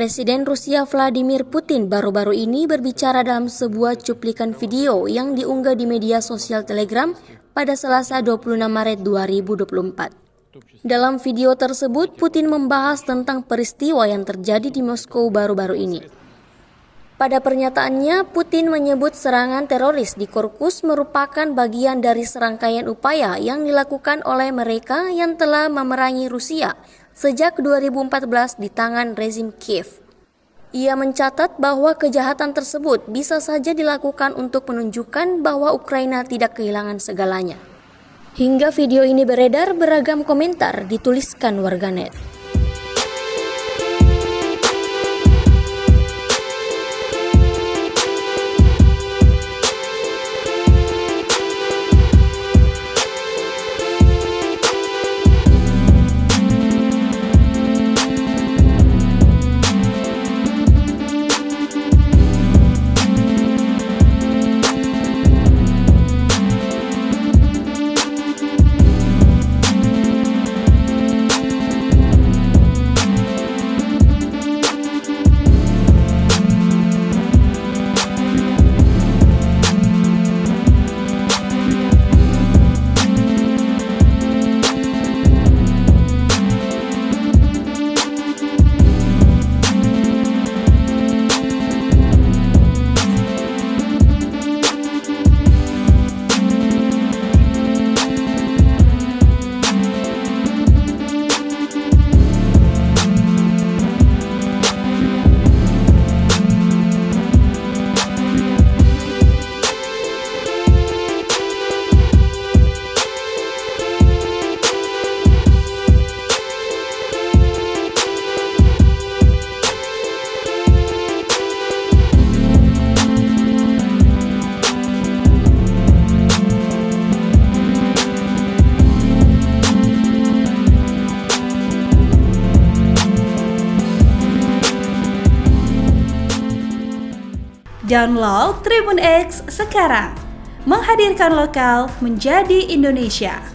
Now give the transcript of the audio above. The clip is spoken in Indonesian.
Presiden Rusia Vladimir Putin baru-baru ini berbicara dalam sebuah cuplikan video yang diunggah di media sosial Telegram pada Selasa 26 Maret 2024. Dalam video tersebut, Putin membahas tentang peristiwa yang terjadi di Moskow baru-baru ini. Pada pernyataannya, Putin menyebut serangan teroris di Korkus merupakan bagian dari serangkaian upaya yang dilakukan oleh mereka yang telah memerangi Rusia sejak 2014 di tangan rezim Kiev. Ia mencatat bahwa kejahatan tersebut bisa saja dilakukan untuk menunjukkan bahwa Ukraina tidak kehilangan segalanya. Hingga video ini beredar, beragam komentar dituliskan warganet. Download Tribun X sekarang, menghadirkan lokal menjadi Indonesia.